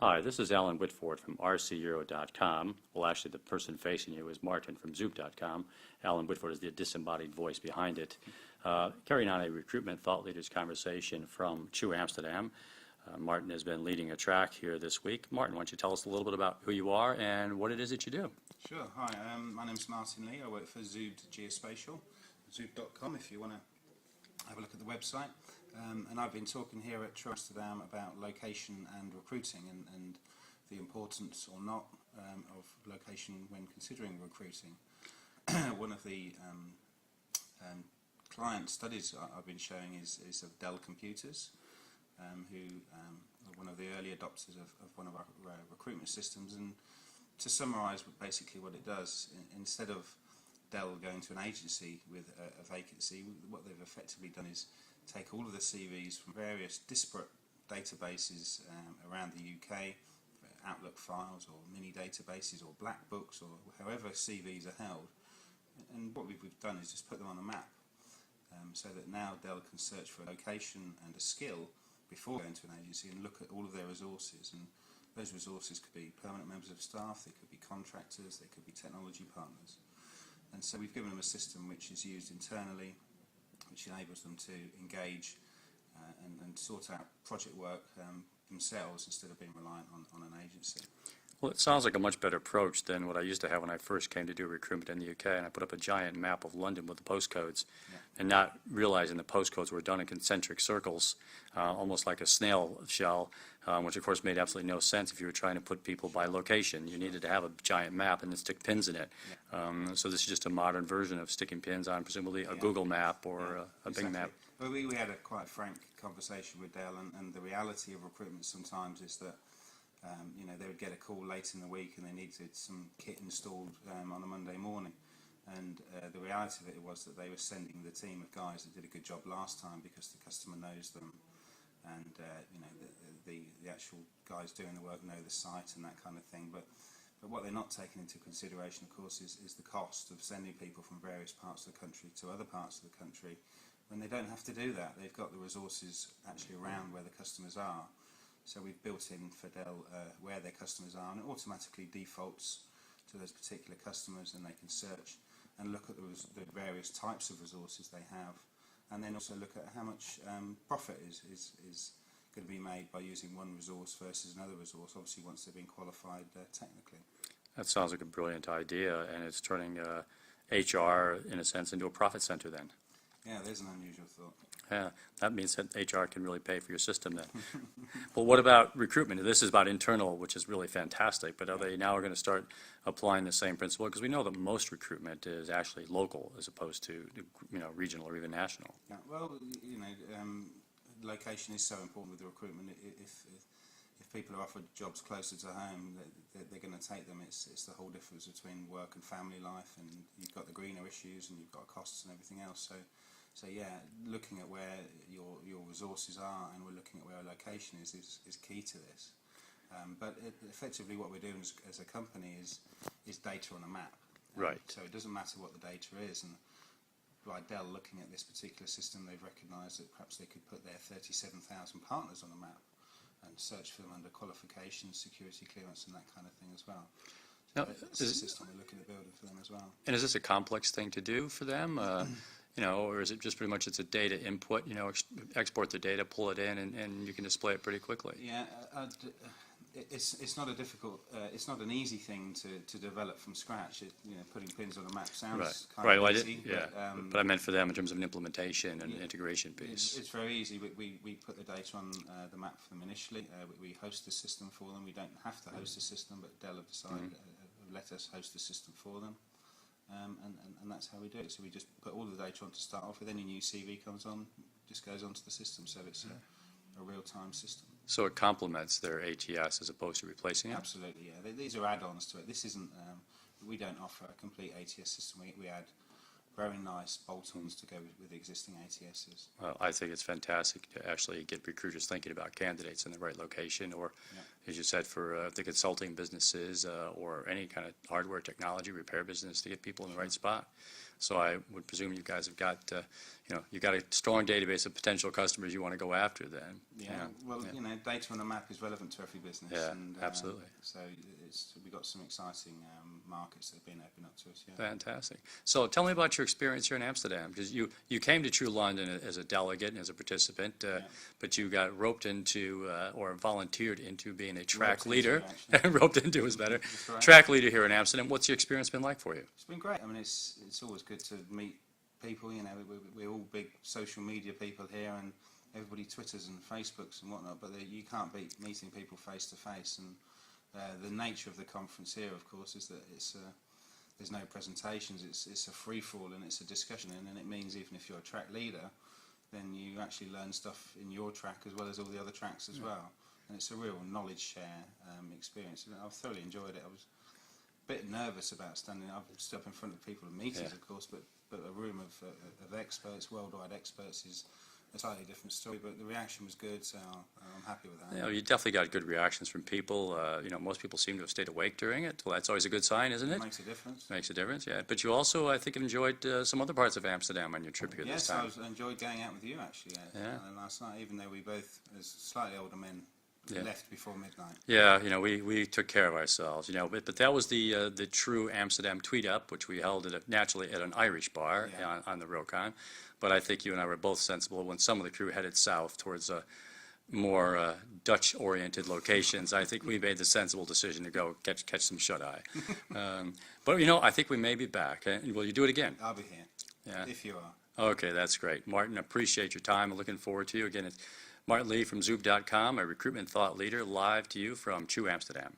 Hi, this is Alan Whitford from RCEURO.com. Well, actually, the person facing you is Martin from Zoop.com. Alan Whitford is the disembodied voice behind it. Carrying on a recruitment thought leaders conversation from CHU Amsterdam. Martin has been leading a track here this week. Martin, why don't you tell us a little bit about who you are and what it is that you do? Sure. Hi, my name's Martin Lee. I work for Zoop Geospatial, Zoop.com if you want to have a look at the website. And I've been talking here at CHU Amsterdam about location and recruiting and the importance or not of location when considering recruiting. One of the client studies I've been showing is of Dell Computers, who are one of the early adopters of one of our recruitment systems. And to summarise basically what it does, instead of Dell going to an agency with a vacancy, what they've effectively done is take all of the CVs from various disparate databases around the UK, Outlook files or mini databases or black books or however CVs are held, and what we've done is just put them on a map, so that now Dell can search for a location and a skill before going to an agency and look at all of their resources. And those resources could be permanent members of staff, they could be contractors, they could be technology partners. And so we've given them a system which is used internally, which enables them to engage and sort out project work themselves instead of being reliant on an agency. Well, it sounds like a much better approach than what I used to have when I first came to do recruitment in the UK, and I put up a giant map of London with the postcodes, and not realizing the postcodes were done in concentric circles, almost like a snail shell, which of course made absolutely no sense if you were trying to put people by location. You needed to have a giant map and then stick pins in it. So this is just a modern version of sticking pins on presumably a Google map or a Bing map. Well, we had a quite frank conversation with Dell, and the reality of recruitment sometimes is that they would get a call late in the week and they needed some kit installed on a Monday morning. And the reality of it was that they were sending the team of guys that did a good job last time because the customer knows them, and the actual guys doing the work know the site and that kind of thing. But what they're not taking into consideration, of course, is the cost of sending people from various parts of the country to other parts of the country when they don't have to do that. They've got the resources actually around where the customers are. So we've built in for Dell where their customers are, and it automatically defaults to those particular customers, and they can search and look at the various types of resources they have, and then also look at how much profit is going to be made by using one resource versus another resource, obviously once they've been qualified technically. That sounds like a brilliant idea, and it's turning HR, in a sense, into a profit center then. Yeah, there's an unusual thought. Yeah, that means that HR can really pay for your system then. Well, what about recruitment? This is about internal, which is really fantastic, but are they now going to start applying the same principle? Because we know that most recruitment is actually local as opposed to regional or even national. Yeah, well, location is so important with the recruitment. If people are offered jobs closer to home, they're going to take them. It's the whole difference between work and family life, and you've got the greener issues and you've got costs and everything else. So yeah, looking at where your resources are, and we're looking at where a location is key to this. But effectively what we're doing as a company is data on a map. Right. So it doesn't matter what the data is, and by Dell looking at this particular system, they've recognised that perhaps they could put their 37,000 partners on a map and search for them under qualifications, security clearance and that kind of thing as well. So it's a system we're looking at building for them as well. And is this a complex thing to do for them? Or is it just pretty much it's a data input, export the data, pull it in, and you can display it pretty quickly? Yeah, it's not a difficult, it's not an easy thing to develop from scratch. Putting pins on a map sounds kind of easy. But I meant for them in terms of an implementation and integration piece. It's very easy. We put the data on the map for them initially. We host the system for them. We don't have to host the system, but Dell have decided let us host the system for them. And that's how we do it. So we just put all the data on to start off with. Any new CV comes on, just goes onto the system. So it's a real-time system. So it complements their ATS as opposed to replacing it? Absolutely, yeah. These are add-ons to it. This isn't. We don't offer a complete ATS system. We add very nice bolt-ons to go with existing ATSs. Well, I think it's fantastic to actually get recruiters thinking about candidates in the right location, or, as you said, for the consulting businesses or any kind of hardware technology repair business to get people in the right spot. So I would presume you guys have got, you've got a strong database of potential customers you want to go after then. Yeah, well, data on a map is relevant to every business. Yeah, and, absolutely. So we've got some exciting markets that have been opened up to us, yeah. Fantastic. So tell me about your experience here in Amsterdam, because you came to True London as a delegate and as a participant, but you got roped into, or volunteered into being a track leader. Roped into is better. Right. Track leader here in Amsterdam. What's your experience been like for you? It's been great. I mean, it's always good to meet people. We're all big social media people here, and everybody Twitters and Facebooks and whatnot, but you can't beat meeting people face to face. And the nature of the conference here, of course, is that there's no presentations. It's a free for all and it's a discussion, and it means even if you're a track leader, then you actually learn stuff in your track as well as all the other tracks as well. And it's a real knowledge share experience. And I've thoroughly enjoyed it. I was a bit nervous about standing up in front of people at meetings, of course, but a room of experts, worldwide experts, is a slightly different story. But the reaction was good, so I'm happy with that. You definitely got good reactions from people. Most people seem to have stayed awake during it. Well, that's always a good sign, isn't it? It makes a difference. Makes a difference, yeah. But you also, I think, enjoyed some other parts of Amsterdam on your trip here this time. Yes, I enjoyed going out with you, actually, last night, even though we both, as slightly older men, left before midnight. Yeah, we took care of ourselves, but that was the True Amsterdam Tweet Up, which we held naturally at an Irish bar on the Rokon. But I think you and I were both sensible when some of the crew headed south towards more Dutch-oriented locations. I think we made the sensible decision to go catch some shut-eye. But, I think we may be back. Will you do it again? I'll be here, if you are. Okay, that's great. Martin, appreciate your time. I'm looking forward to you. Again, it's Martin Lee from Zoop.com, a recruitment thought leader, live to you from True Amsterdam.